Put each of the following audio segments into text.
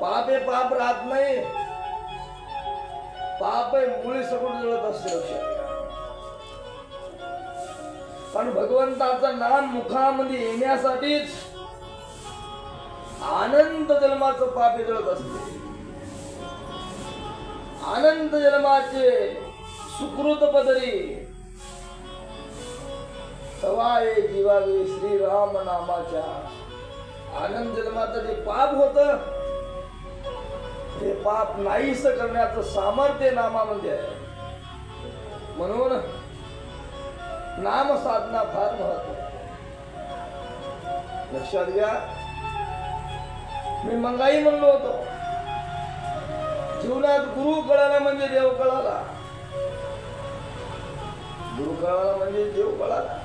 पाप हे पाप राहत नाही, पाप हे मुळी सगळं जळत असते लक्षात घ्या. कारण भगवंताचं नाम मुखामध्ये येण्यासाठीच अनंत जन्माचं पाप हे जळत असते. अनंत जन्माचे सुकृत पदरी सवाये जीवावे श्रीराम नामाच्या. आनंद जन्माचं जे पाप होत ते पाप नाहीस करण्याचं सामर्थ्य नामामध्ये आहे. म्हणून नाम साधना फार महत्त्वाची. लक्षात घ्या, मी मंगाई म्हणलो होतो, जीवनात गुरु कळाला म्हणजे देव कळाला. गुरु कळाला म्हणजे देव कळाला.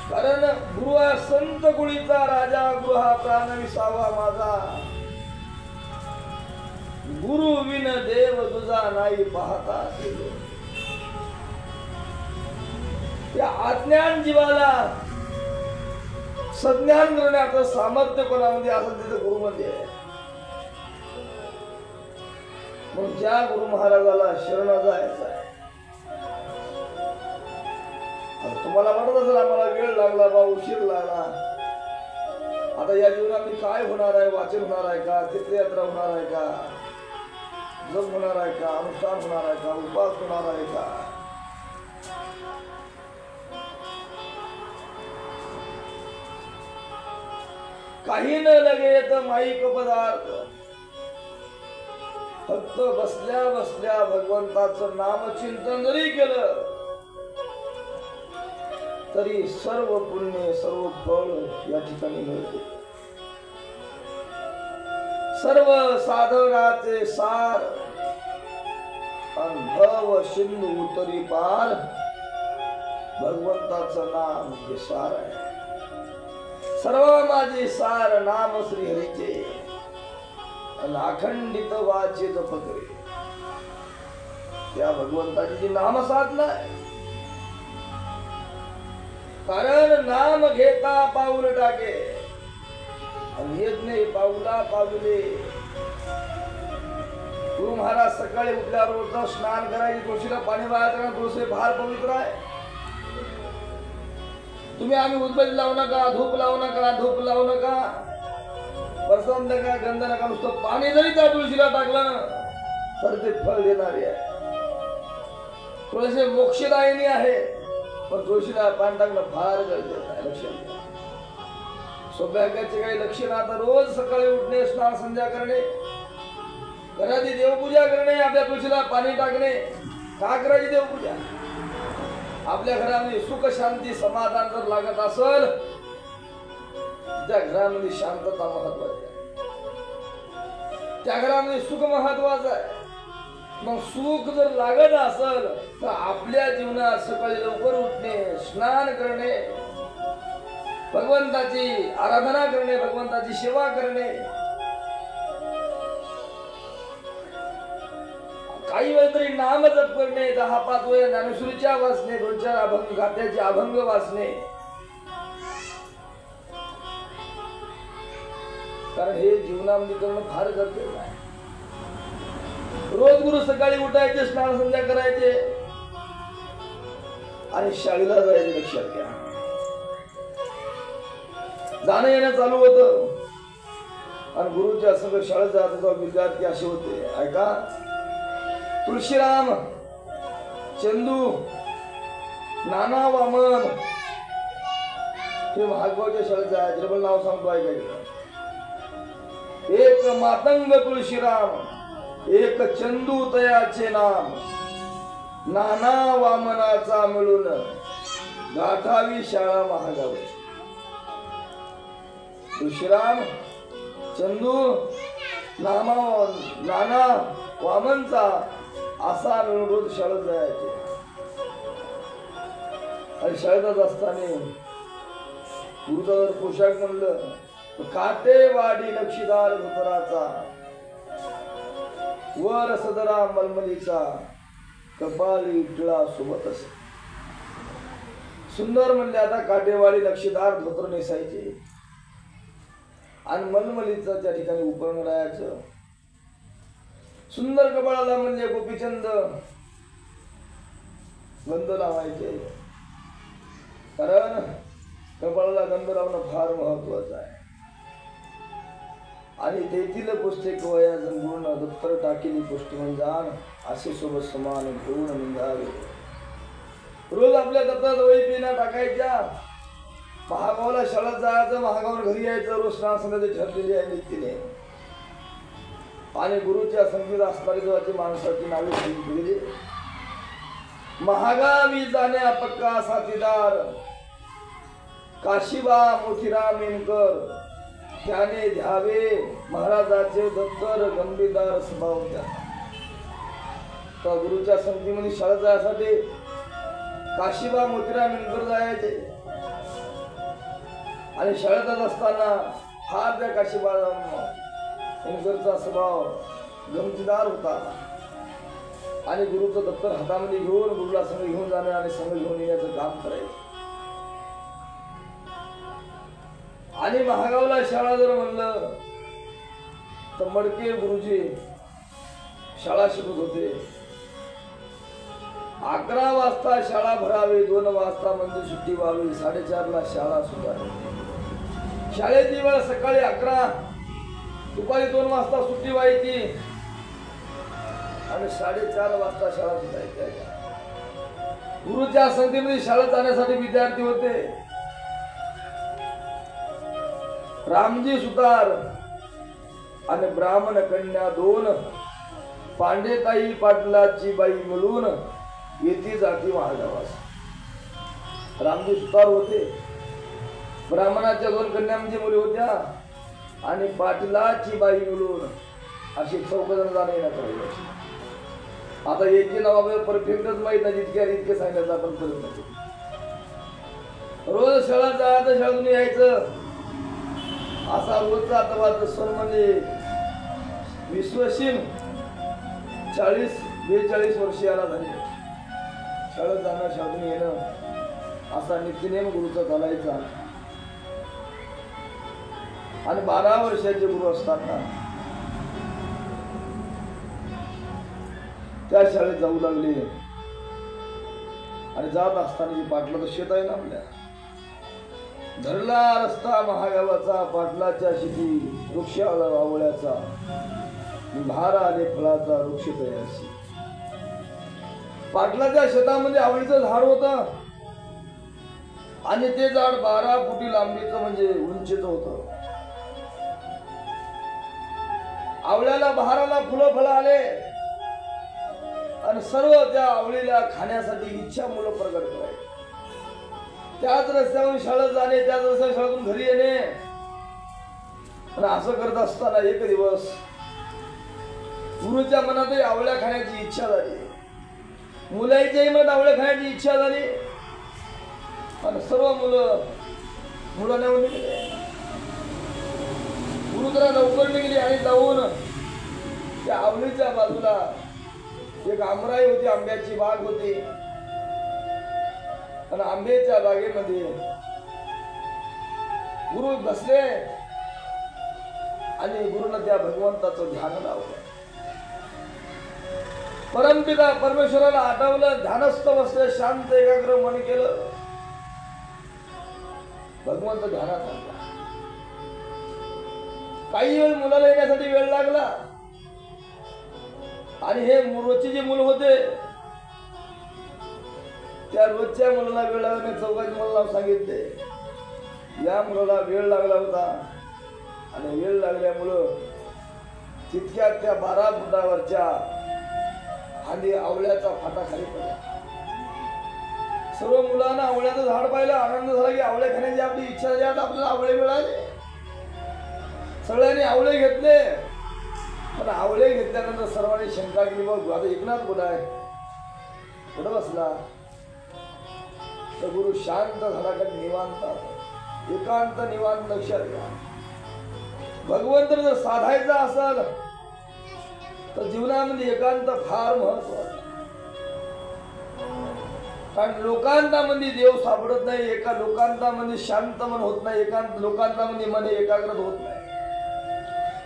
कारण गुरु हा संत गुळीचा राजा, गुरु हा प्राण विसावा माझा. गुरु विन देव तुझा नाही पाहता. या अज्ञान जीवाला सज्ञान करण्याचं सामर्थ्य कोणामध्ये असेल तिथे गुरुमध्ये आहे. मग ज्या गुरु महाराजाला शरण जायचं आहे. तुम्हाला वाटत असेल आम्हाला वेळ लागला बा, उशीर लागला, आता या जीवनात काय होणार आहे? वाचन होणार आहे का? तीर्थयात्रा होणार आहे का? जप होणार आहे का? अनुष्ठान होणार आहे का? उपास होणार आहे का? काही न लगेत माईक पदार्थ. फक्त बसल्या बसल्या भगवंताचं नामचिंतन जरी केलं तरी सर्व पुण्य सर्व फळ या ठिकाणी मिळते. सर्व साधनाचे सार अनुभव सिंधू उतरी पार. भगवंताचं नाम हे सार आहे. सर्व माझे सार नाम श्री हरीचे आणि अखंडित वाचे जपकरे. त्या भगवंताची जी नाम साधना आहे. कारण नाम घेता पाऊल टाके आणि येत नाही पाऊला पाऊले. गुरु महाराज सकाळी उठल्या रोज स्नान करायचे, तुळशीला पाणी वाहायचं, तुळशी भार पवित्र आहे. तुम्ही आम्ही उदबत्ती लावू नका, धूप लावू नका, धूप लावू नका, प्रसन्न नका, गंध नका. नुसतं पाणी जरी त्या तुळशीला टाकलं तर ते फळ देणारे आहे. तुळशी मोक्षदायिनी आहे, पण तुळशीला पाणी टाकणं फार गरजेचं आहे. लक्षात घ्या. सौभाग्याचे काही लक्षण आता रोज सकाळी उठणे, स्नान संध्या करणे, घराची देवपूजा करणे, आपल्या तुळशीला पाणी टाकणे. का करायची देवपूजा? आपल्या घरामध्ये सुख शांती समाधान जर लागत असेल त्या घरामध्ये शांतता महत्वाची आहे. त्या घरामध्ये सुख महत्वाचं आहे. मग सुख जर लागत असेल तर आपल्या जीवनात सकाळी लवकर उठणे, स्नान करणे, भगवंताची आराधना करणे, भगवंताची सेवा करणे. काही वेळ तरी नाम जप करणे, 10-5 वेळा ज्ञानेश्वरीच्या वाचणे, 2-4 अभंग गात्याचे अभंग वाचणे. कारण हे जीवनामध्ये करणं फार गरजेचं आहे. रोज गुरु सकाळी उठायचे, स्नान संध्या करायचे आणि शाळेला जायचे. लक्षात घ्या. जाणं येणं चालू होतं आणि गुरुच्या सगळं शाळेत जात होता. विद्यार्थी असे होते, ऐका, तुळशीराम, चंदू, नाना, वामन हे महागावच्या शाळेत जायचे. पण नाव सांगतो ऐकायचं. एक मातंग तुळशीराम, एक चंदू तयाचे नाम, नाना वामनाचा मिळून गाठावी शाळा महागाव. तुळशीराम, चंदू, नाना वामनचा असा मिळून रोज शाळेत जायचे. आणि शाळेत असताना गुरुचा जर पोशाख म्हणलं तर काटेवाडी नक्षीदार धोतराचा, वर सदरा मलमलीचा, कपाळी टिळा सोबत असे. सुंदर म्हणले आता काटेवाडी नक्षीदार धोतर नेसायचे आणि मलमलीचं त्या ठिकाणी उपरण राहायचं. सुंदर कपाळाला म्हणजे गोपीचंद गंध लावायचे, कारण कपाळाला गंध लावणं फार महत्वाचं आहे. आणि तेथील पुस्तक वया जमून दप्तर टाकेली पुष्टी म्हणजे असे सोबत समान घेऊन निघावे. रोज आपल्या दप्तरात वही पेना टाकायच्या, महागावला शाळेत जायचं, महागावर घरी यायचं. रोज स्नानासंध्याची ठरलेली आहे नीतीने. आणि गुरुच्या संगीत असणारी देवाची माणसाची नावे सांगितलेली. महागावी जाण्या पक्का साथीदार काशीबा मोतीराम मेनकर, त्याने द्यावे महाराजाचे दत्तर गंभीरदार स्वभाव द्या. तर गुरुच्या संगतीमध्ये शाळेत जायसाठी काशीबा मोतीराम मेनकर जायचे. आणि शाळेत जात असताना फार त्या काशीबा मेनकरचा स्वभाव गमतीदार होता. आणि गुरुचं दप्तर हातामध्ये घेऊन गुरुला संग घेऊन जाणं आणि संग घेऊन येण्याचं काम करायचं. आणि महागावला शाळा जर म्हणलं तर मडके गुरुजी शाळा शिकत होते. 11 वाजता शाळा भरावी, 2 वाजता म्हणजे सुट्टी व्हावी, 4:30 ला शाळा सुटावी. शाळेची वेळ सकाळी 11, दुपारी 2 वाजता सुट्टी व्हायची आणि 4:30 वाजता शाळा सुटायची. गुरुच्या संगतीमध्ये शाळेत जाण्यासाठी विद्यार्थी होते रामजी सुतार आणि ब्राह्मण कन्या 2 पांडेताई पाटलाची बाई मिळून येथे जाती महागावास. रामजी सुतार होते, ब्राह्मणाच्या 2 कन्या म्हणजे मुली होत्या आणि पाटलाची बाई मिळून अशी 4 जण जाणे येणं करायची. आता याचे नाव आपल्याला परफेक्टच माहित नाही, जितके सांगितलं आपण करत नाही. रोज शाळेत जायचं, शाळेतून यायचं, असा रोजचा आता सण म्हणजे विश्वशील 40-42 वर्षाला झाले. शाळेत जाणं, शाळेतून येणं असा नित्यनेम गुरुचा चालायचा. आणि 12 वर्षाचे गुरु असताना त्या शाळेत जाऊ लागले. आणि जात असताना पाटलाचं शेत आहे ना आपल्या, धरला रस्ता महागावाचा, पाटलाच्या शेती वृक्ष आवळ्याचा, भार आले फळाचा वृक्ष तयाशी. पाटलाच्या शेतामध्ये आवळीचं झाड होतं आणि ते झाड 12 फुटी लांबीचं म्हणजे उंचीचं होतं. आवळ्याला बहाराला फुलं फळं आले आणि सर्व त्या आवळीला खाण्यासाठी इच्छा मुलं प्रगट करायची. त्याच रस्त्यावरून शाळेत जाणे, त्याच रस्त्यावर शाळेतून घरी येणे. आणि असं करत असताना एक दिवस गुरुच्या मनातही आवळ्या खाण्याची इच्छा झाली, मुलांच्याही मनात आवळ्या खाण्याची इच्छा झाली. आणि सर्व मुलांना निघाले. गुरु जरा लवकर निघाली आणि जाऊन त्या आवळीच्या बाजूला एक आमराई होती, आंब्याची बाग होती. आणि आंब्याच्या बागेमध्ये गुरु बसले आणि गुरुनं त्या भगवंताचं ध्यान लावलं. परमपिता परमेश्वराला आठवलं, ध्यानस्थ बसले, शांत एकाग्र मन केलं, भगवंत ध्यानात आणला. काही वेळ मुलाला येण्यासाठी वेळ लागला. आणि हे रोजचे जे मुलं होते त्या रोजच्या मुलाला वेळ लागल्याने 4 मुलाला सांगितले. या मुलाला वेळ लागला होता आणि वेळ लागल्यामुळं तितक्यात त्या 12 फुटावरच्या खाली आवळ्याचा फाटा खाली पडला. सर्व मुलांना आवळ्याचं झाड पाहिलं, आनंद झाला की आवळे खाण्याची आपली इच्छा झाली, आता आपल्याला आवळे मिळाले. सगळ्यांनी आवळे घेतले. पण आवळे घेतल्यानंतर सर्वांनी शंका केली, बघ आता एकनाथ कुठं आहे, कुठं बसला. तर गुरु शांत झाला का निवांत, एकांत निवांत लक्षात घ्या. भगवंत जर साधायचा असेल तर जीवनामध्ये एकांत फार महत्वाचा. कारण लोकांतामध्ये देव सापडत नाही, एका लोकांतामध्ये शांत मन होत नाही, एकांत लोकांतामध्ये मन एकाग्र होत नाही.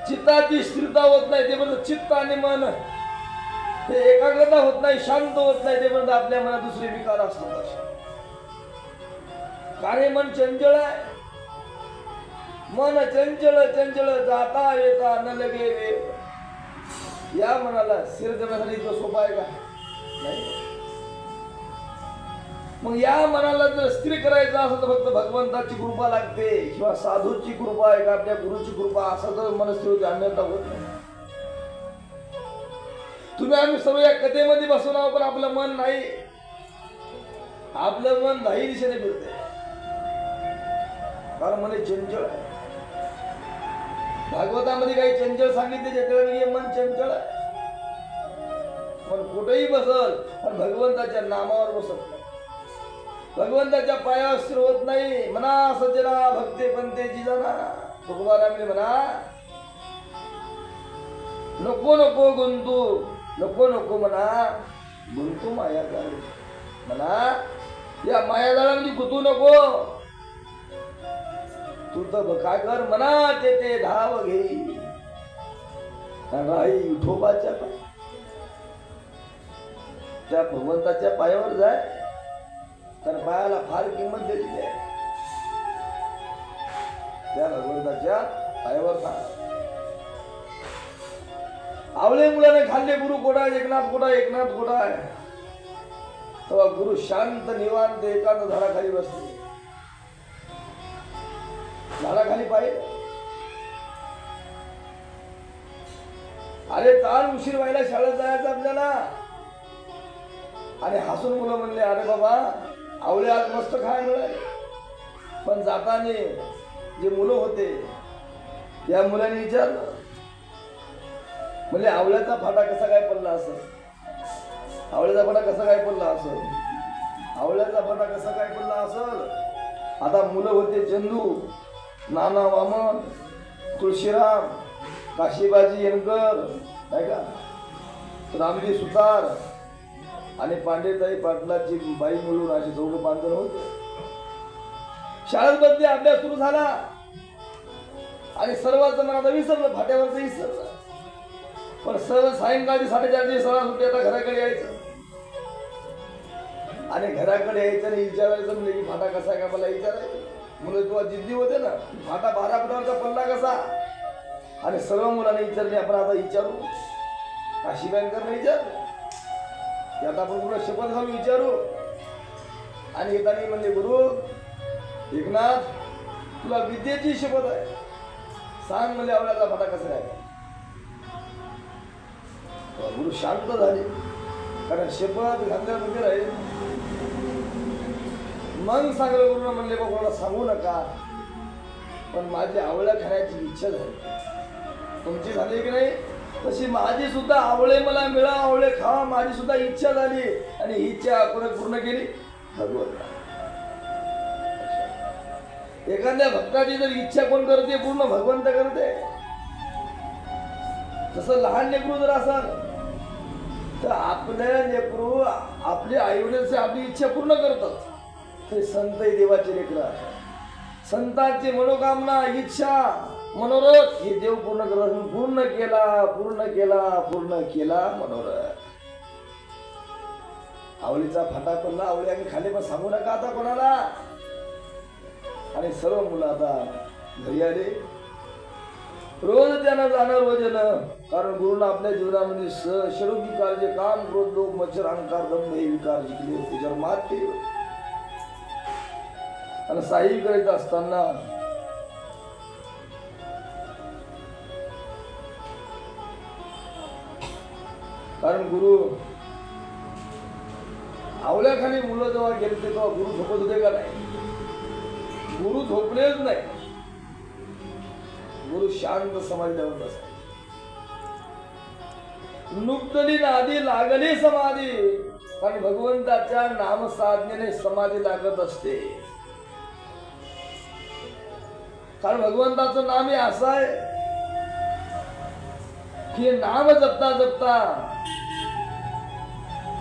चित्ताची स्थिरता होत नाही तेपर्यंत चित्त आणि मन हे एकाग्रता होत नाही, शांत होत नाही तेपर्यंत आपल्या मनात दुसरे विकार असतात. कारण मन चंचल आहे. मन चंचल चंचल जाता येता न लगे वेळ. या मनाला स्थिर करण्यासाठी तो सोपा आहे का? नाही. मग या मनाला जर स्थिर करायचं असेल तर फक्त भगवंताची कृपा लागते किंवा साधूची कृपा आहे का आपल्या गुरुची कृपा असं तर मन स्थिर अन्यथा होत नाही. तुम्ही आम्ही सर्व या कथेमध्ये बसून आहोत पण आपलं मन नाही. आपलं मन नाही दिशेने फिरते कारण मन चंचल आहे. भागवतामध्ये काही चंचल सांगितले ज्याच्यामध्ये मन चंचल आहे. पण कुठेही बसल पण भगवंताच्या नामावर बसत नाही, भगवंताच्या पायावर स्थिर होत नाही. म्हणा सज्जना भक्ते पंतेची जाना. तुकोबारामने म्हणा नको नको गुंतू, नको नको म्हणा गुंतू माया जाळी. म्हणा या माया जाळामध्ये गुंतू नको. तू तर काय कर म्हणा ते धाव घे राही विठोबाच्या पाय. त्या भगवंताच्या पायावर जाय तर पायाला फार किंमत दिलेली आहे. त्या भगवंताच्या पायावर आवळे मुलाने खाल्ले गुरु कोडा एकनाथ कोडा एकनाथ कोडा आहे. तेव्हा गुरु शांत निवांत एकांत झाडाखाली बसले. झाडाखाली पाहिजे. अरे चाल उशीर व्हायला शाळेत जायचं आपल्याला. आणि हसून मुलं म्हणले अरे बाबा आवळे आज मस्त खायला मिळाले. पण जाताना जे मुलं होते या मुलांनी विचारलं म्हणजे आवळ्याचा फाटा कसा काय पडला असं, आवळ्याचा फाटा कसा काय पडला असं, आवळ्याचा फाटा कसा काय पडला असल. आता मुलं होते चंदू, नाना वामन, तुळशीराम, काशीबाजी येनकर नाही का, रामजी सुतार आणि पांडेताई पाटलाची बाई मुलून अशी 4-5 जण होते. शाळेत बदली अभ्यास सुरू झाला आणि सर्वांचं मनात विसरलं, फाट्यावरच विसरलं. पण सर्व सायंकाळी 4:30 शाळा सुटली. आता घराकडे यायचं आणि घराकडे यायचं आणि विचारायचं म्हणजे की फाटा कसा आहे का मला विचारायचं. मुलं तेव्हा जिद्दी होते ना, फाटा 12 फुटावरचा पल्ला कसा. आणि सर्व मुलांना विचारले आपण आता विचारू. काशीबाईंकरने विचारलं की आता आपण पुढे शपथ घालून विचारू. आणि येताना म्हणजे गुरु एकनाथ तुला विद्येची शपथ आहे, सांग म्हणजे आवळ्याचा फाटा कसा आहे. गुरु शांत झाले कारण शपथ घातल्यानंतर आहे. मग सांगलं गुरुनं म्हणले बघ कोणाला सांगू नका पण माझी आवळ्या खाण्याची इच्छा झाली. तुमची झाली की नाही तशी माझी सुद्धा आवळे मला मिळा, आवळे खावा माझी सुद्धा इच्छा झाली. आणि ही इच्छा कोणी पूर्ण केली? भगवंता. एखाद्या भक्ताची जर इच्छा कोण करते पूर्ण? भगवंत करते. तसं लहान लेकरू जर असाल तर आपल्या लेकरू आपले आईवडील आपली इच्छा पूर्ण करतात. ते संत देवाचे लेकर आहे. संतांची मनोकामना इच्छा मनोरथ हे देव पूर्ण करतात. पूर्ण केला पूर्ण केला पूर्ण केला मनोरथ. आवळीचा फाटा पडला, आवळी आम्ही खाली पण सांगू नका आता कोणाला. आणि सर्व मुलं आता घरी आले. रोज त्यानं जाणार रोजनं कारण गुरुनं आपल्या जीवनामध्ये षडू विकार जे काम क्रोध लोभ मच्छर अहंकार दंभ हे विकार जिंकले होते, त्याच्यावर मात केली होती. आणि साई करायचं असताना कारण गुरु आवल्याखाली मुलं जेव्हा गेले तेव्हा गुरु झोपत होते का नाही? गुरु झोपलेच नाही. गुरु शांत समाधी लावून बसायचे. नुकतली नादी लागली समाधी. कारण भगवंताच्या नाम साधनेने समाधी लागत असते. कारण भगवंताचं नाम हे असं आहे की नाम जपता जपता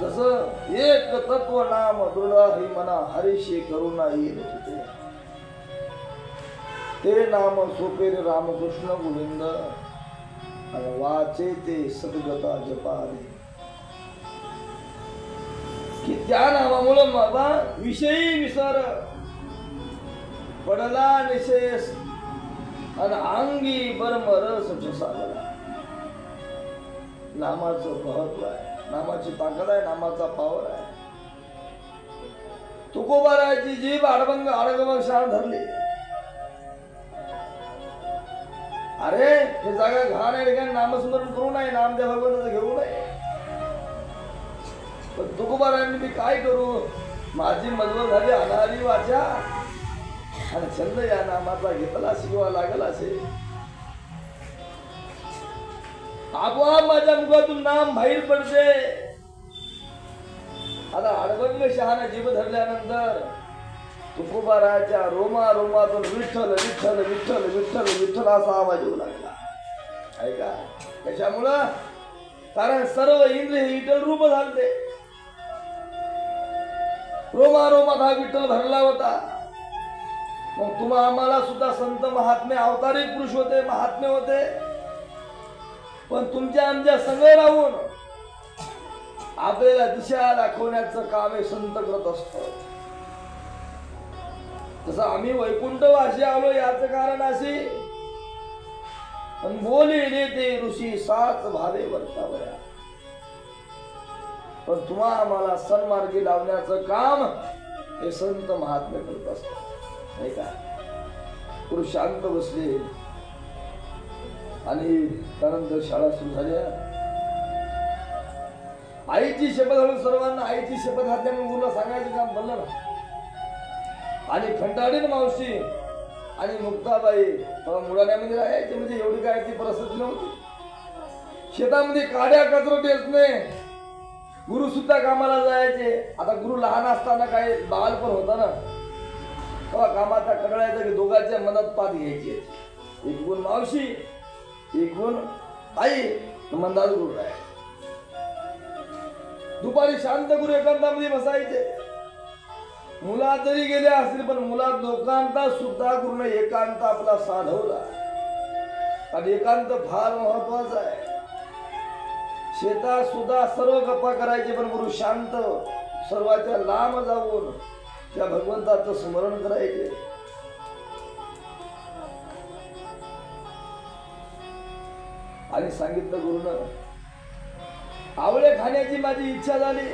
जसं एक तत्व नाम दृढ हि मना हरिशी करुणा येईल ते नाम सोपे रामकृष्ण गोविंद. वाचे ते सद्गता जपारे की त्या नामामुळे बाबा विषयी विसर पडला निशेष आणि अंगी बरम रस जसाला. नामाचं महत्व आहे, नामाची ताकद आहे, नामाचा पावर आहे. तुकोबाराची जीभ आडबंग आडगमग शान धरली. अरे हे जागा घाण आहे ठिकाणी नामस्मरण करू नये, नामदेव भगवंताचं घेऊ नये. पण तुकोबारांनी मी काय करू, माझी मजबूत झाली अनाली वाचा आणि छंद या नामाचा घेतला शिकवा लागला असे. आपोआप माझ्या मुखातून नाम बाहेर पडते. आता अडबंग शहाणा जीभ धरल्यानंतर तुकोबाराच्या रोमा रोमातून विठ्ठल विठ्ठल विठ्ठल विठ्ठल विठ्ठल असा आवाज येऊ लागला. ऐका कशामुळं, कारण सर्व इंद्रिय विठ्ठल रूप झालते. रोमा रोमात हा विठ्ठल भरला होता. मग तुम्हा आम्हाला सुद्धा संत महात्मे अवतारिक पुरुष होते, महात्मे होते. पण तुमच्या आमच्या संग राहून आपल्याला दिशा दाखवण्याचं काम हे संत करत असतो. तसं आम्ही वैकुंठवासी आलो याचं कारण असे, बोलिले ते ऋषी साच भावे वर्तावया. पण तुम्हा आम्हाला सन्मार्गी लावण्याचं काम हे संत महात्मे करत असतात, नाही का. पुरुष शांत बसले आणि त्यानंतर शाळा सुरू झाल्या. आईची शपथ घालून सर्वांना आईची शपथ घातल्यामुळे मुलं सांगायचं काम बनलं ना. आणि खंडाळीन मावशी आणि मुक्ताबाई मुळाण्यामध्ये राहायचे, म्हणजे एवढी काय ती परिस्थिती नव्हती. शेतामध्ये काड्या कचरा टेचणे, गुरु सुद्धा कामाला जायचे. आता गुरु लहान असताना काय बालपण होता ना, तेव्हा कामाचा कळायचा की दोघांच्या मनात पात घ्यायची. एक गुण मावशी, एक गुण आई, मंदार गुरु राहायचे. दुपारी शांत गुरु एकांतामध्ये बसायचे. मुलात जरी गेले असतील पण मुलात लोकांता सुद्धा गुरुने एकांत आपला साधवला. आणि एकांत फार महत्वाचा आहे. शेतात सुद्धा सर्व गप्पा करायचे पण गुरु शांत सर्वांच्या लांब जाऊन त्या भगवंताचं स्मरण करायचे. आणि सांगितलं गुरुनं, आवळे खाण्याची माझी इच्छा झाली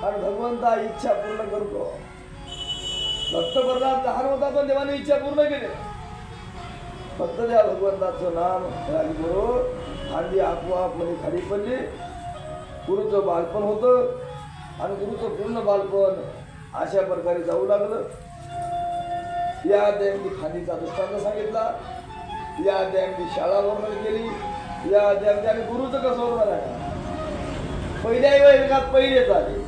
आणि भगवंता इच्छा पूर्ण करतो. भक्त प्रल्हाद लहान होता पण देवाने इच्छा पूर्ण केली. फक्त त्या भगवंताचं नाम गुरु खांदी आपोआप मध्ये खाली पडली. गुरुचं बालपण होतं आणि गुरुचं पूर्ण बालपण अशा प्रकारे जाऊ लागलं. या अध्यायामध्ये खांदीचा दृष्टांत सांगितला, या अध्यायामध्ये शाळा वर्णन केली, या अध्यायामध्ये आणि गुरुचं कसं वर्णन आहे. पहिल्या वर्गात पहिलेच आले,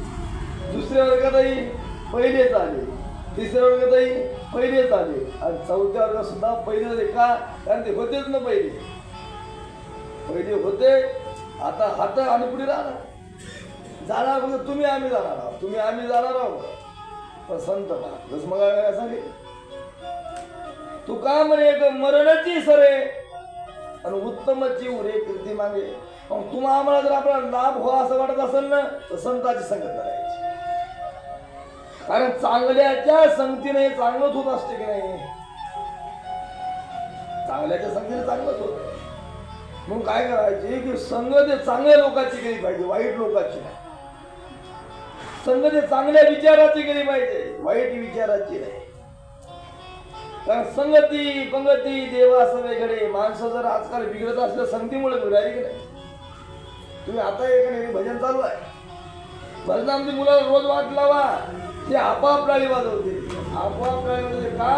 दुसऱ्या वर्गातही पहिलेच आले, तिसऱ्या वर्गातही पहिलेच आले आणि चौथ्या वर्गात सुद्धा पहिले झाले. का? कारण ते होतेच ना पहिले, पहिले होते. आता हात आणि पुढे राहणार, जाणार म्हणजे तुम्ही आम्ही जाणार आहोत, तुम्ही आम्ही जाणार आहोत. पण संत जस मग सांगितलं, तू का म्हणे मरणाची सरे आणि उत्तमची उरे कीर्ती मागे. मग तुम्हाला आम्हाला जर आपला लाभ व्हावा असं वाटत असेल ना तर संताची संगत करायची. कारण चांगल्याच्या संगतीने चांगलंच होत असते की नाही, चांगल्याच्या संगतीने चांगलंच होत. मग काय करायचे की संगत चांगल्या लोकांची केली पाहिजे, वाईट लोकांची नाही. संगत चांगल्या विचाराची केली पाहिजे, वाईट विचाराची नाही. कारण संगती पंगती देवा सगळीकडे. माणसं जर आजकाल बिघडत असल्या संगतीमुळे बिघडायला की नाही. तुम्ही आता एका भजन चालू आहे, भजनामध्ये मुलाला रोज वाट लावा, ते आपोआप टाळी वाजवते. आपोआप टाळी वाजवते का?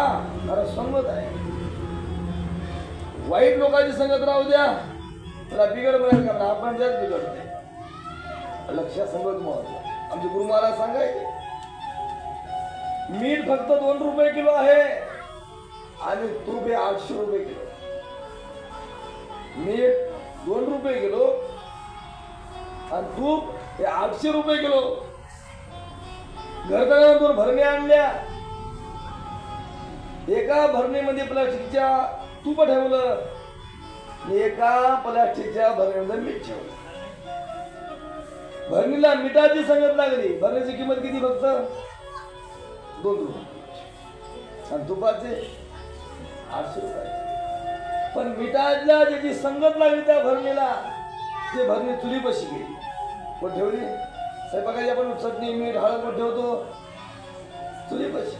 कारण संगत आहे. वाईट लोकांची संगत राहू द्या, त्याला बिघड मिळेल का? आपण त्याच बिघडते. लक्षात संगत महत्व. आमचे गुरु महाराज सांगायचे, मीठ फक्त 2 रुपये किलो आहे आणि तूप हे 800 रुपये किलो. मीठ 2 रुपये किलो आणि तूप हे 800 रुपये किलो. घरच्या 2 भरण्या आणल्या, एका भरणीमध्ये प्लास्टिकच्या तूप ठेवलं, मी एका प्लास्टिकच्या भरणीमध्ये मीठ ठेवलं. भरणीला मिठाची संगत लागली. भरणीची किंमत किती? फक्त 2 रुपये. आणि तुपाचे 800 रुपये. पण मिठाच्या ज्याची संगत लागली त्या भरणीला, ते भरणी चुलीपाशी गेली. कोण ठेवली? स्वयंपाकाची आपण चटणी मीठ हळद ठेवतो चुलीपाशी.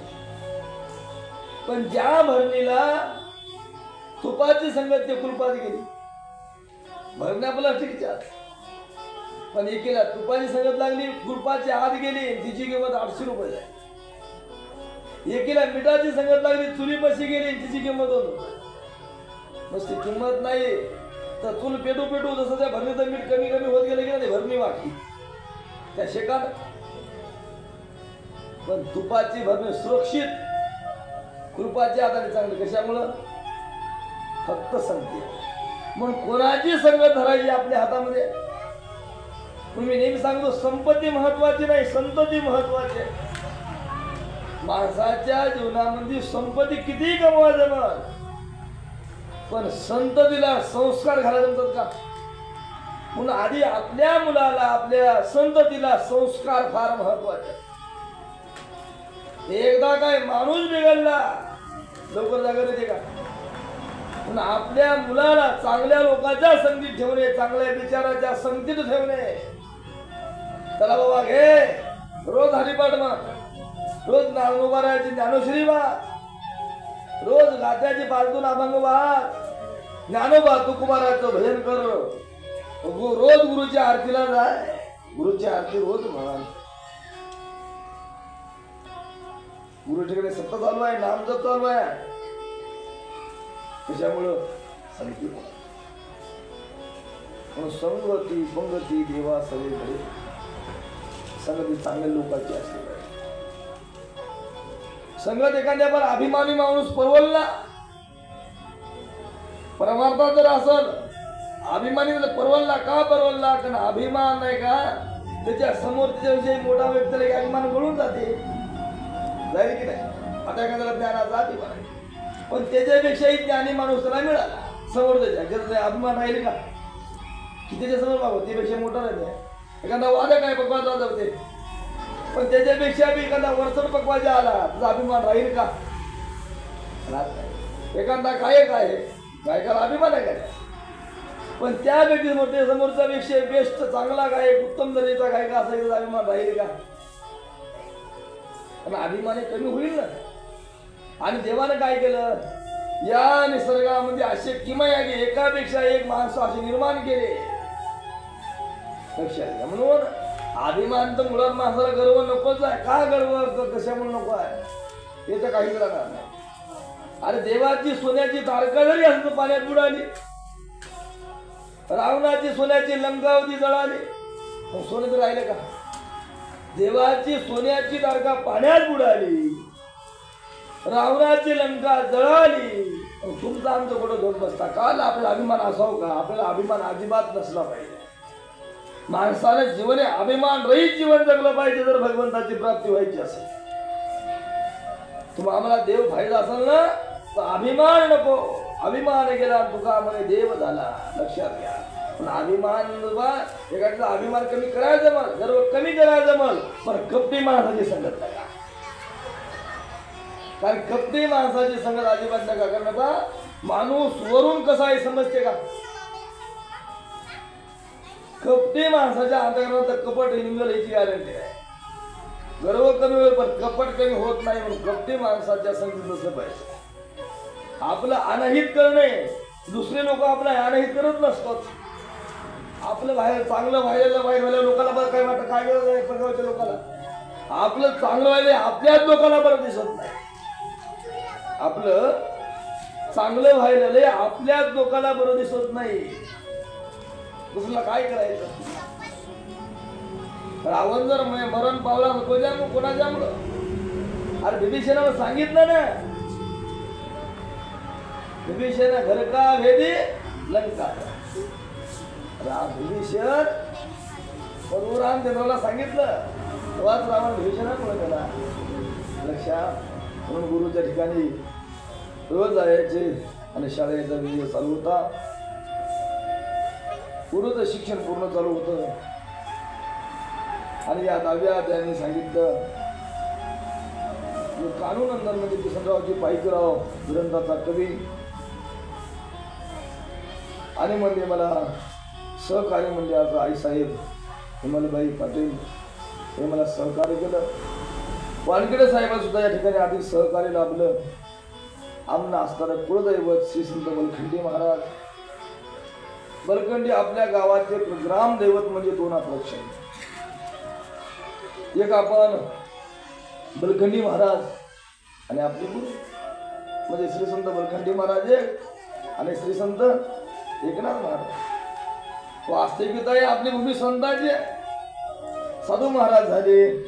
पण ज्या भरणीला तुपाची संगत ते कुलपात गेली. भरण्या प्लास्टिकच्या, पण एकीला तुपाची संगत लागली, कुलपाची आत गेली, तिची किंमत 800 रुपये आहे. एकीला मिठाची संगत लागली, चुलीपाशी गेली, तिची किंमत 2 रुपये. नुसती किंमत नाही तर चूल पेटू पेटू जसं त्या भरणीचं मीठ कमी कमी होत गेलं की नाही, भरणी वाटली त्या शेकात. पण तुपाची भरणी सुरक्षित कृपाच्या हाताने चांगली. कशामुळं? फक्त संगती. म्हणून कोणाची संगत धरायची आपल्या हातामध्ये. मी नेहमी सांगतो, संपत्ती महत्वाची नाही, संतती महत्वाची आहे. माणसाच्या जीवनामध्ये संपत्ती कितीही कमवा जमल, पण संततीला संस्कार घालायला जमतात का? म्हणून आधी आपल्या मुलाला, आपल्या संततीला संस्कार फार महत्वाचे. एकदा काय माणूस बिघडला लवकर जागा येते का? म्हणून आपल्या मुलाला चांगल्या लोकांच्या संगतीत ठेवणे, चांगल्या विचाराच्या संगतीत ठेवणे. चला बाबा घे, रोज हरिपाठ म्हण, रोज ज्ञानोबारायाची ज्ञानोश्री वाच, रोज गात्याची 5-2 अभंग वाच, ज्ञानोबा तुकोबाराचं भजन कर, रोज गुरुच्या आरतीला जाय, गुरुची आरती रोज म्हण. गुरु ठिकाणी सत्ता चालू आहे, नामजप चालू आहे. त्याच्यामुळं संगती म्हणून संगती पंगती देवा सगळीकडे संगती चांगल्या लोकांची असते. संगत एखाद्या पर अभिमानी माणूस परवडला, परमार्था जर असल, अभिमानी परवडला. का परवडला? कारण अभिमान नाही का त्याच्या समोर त्याच्याविषयी मोठा व्यक्तीला अभिमान गळून जाते, जाईल की नाही? आता एखाद्याला ज्ञानाचा अभिमान आहे, पण त्याच्यापेक्षाही ज्ञानी माणूस त्याला मिळाला समोर, त्याच्या अभिमान राहिले का की त्याच्या समोर बाबा त्यापेक्षा मोठा राहिले. एखादा वादक आहे, पक्वाचा होते, पण त्याच्यापेक्षा बी एखादा वरचढ पक्वाचा आला, त्याचा अभिमान राहील का? एखादा गायक आहे, गायकाला अभिमान आहे काय? पण त्या व्यक्तीसमोर ते समोरचा पेक्षा बेस्ट चांगला गायक, उत्तम दर्जाचा गायक असा त्याचा अभिमान राहील का? पण अभिमान कमी होईल ना. आणि देवानं काय केलं? या निसर्गामध्ये असे किमयागी एकापेक्षा एक माणसं असे निर्माण केले. लक्षात घ्या. म्हणून अभिमान तर मुळात माणसाला गर्व नकोच आहे. का गर्व? कशामुळे नको आहे हे तर काहीच राहणार नाही. अरे देवाची सोन्याची तारका जरी असं पाण्यात बुडाली, रावणाची सोन्याची लंका होती जळाली, मग सोनं तर राहिलं का? देवाची सोन्याची तारका पाण्यात बुडाली, रावणाची लंका जळाली, तुमचा आमचं कुठं घेऊन बसता? काल आपला अभिमान असावं का? आपल्याला अभिमान अजिबात नसला पाहिजे. माणसाने जीवन अभिमान रहित जीवन जगलं पाहिजे जर भगवंताची प्राप्ती व्हायची असेल. तुम्हाला आम्हाला देव फायदा असेल ना तर अभिमान नको. अभिमान गेला तुका म्हणे देव झाला. लक्षात घ्या. पण अभिमान एखाद्याचा अभिमान कमी करायला जमल, गर्व कमी करायला जमल, पण कपटी माणसाची संगत नका. कारण कपटी माणसाची संगत अजिबात नका करण्याचा. माणूस वरून कसा आहे समजते का? कपटी माणसाच्या अंतःकरणात कपट निघेल याची गॅरंटी आहे. गर्व कमी होईल पण कपट कमी होत नाही. म्हणून कपटी माणसाच्या संगतीत नसलं पाहिजे. आपलं अनहित करणे, दुसरे लोक आपलं अनहित करत नसतात. आपलं बाहेर चांगलं व्हायला व्हायला लोकांना बरं काय वाटतं? काय गरज आहे प्रकारच्या लोकांना? आपलं चांगलं व्हायला आपल्याच लोकांना बरं दिसत नाही. आपलं चांगलं व्हायला आपल्याच लोकांना बरं दिसत नाही. दुसऱ्याला काय करायचं? रावण जर मरण पावला नको कोणाच्यामुळं? अरे विभीषणाला सांगितलं ना, विभीषण घर का भेदी लंका. विभीषण परशुराम देवाला सांगितलं तेव्हाच रावण विभीषणामुळे गेला. लक्षात. म्हणून गुरुच्या ठिकाणी रोज जायचे आणि शाळेचा विजय चालू होता. पुढं शिक्षण पूर्ण चालू होतं आणि या 10व्या अध्यायाने सांगितलं कानूनंदन म्हणजे किसनरावजी पाईकराव ग्रंथाचा कवी आणि म्हणजे मला सहकार्य म्हणजे आता आईसाहेब हिमालबाई पाटील हे मला सहकार्य केलं. वानखेडे साहेबांना सुद्धा या ठिकाणी आधी सहकार्य लाभलं. आमना असणारं कुळदैवत श्री संत बलखंडी महाराज. बलखंडी आपल्या गावाचे ग्राम दैवत म्हणजे 2 अट्रॅक्शन. एक आपण बलखंडी महाराज आणि आपले गुरु म्हणजे श्री संत बलखंडी महाराज एक आणि श्री संत एकनाथ महाराज. वास्तविकता आहे आपली भूमी संतांची. साधू महाराज झाले,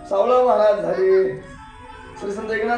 सावळा महाराज झाले, श्री संत एकनाथ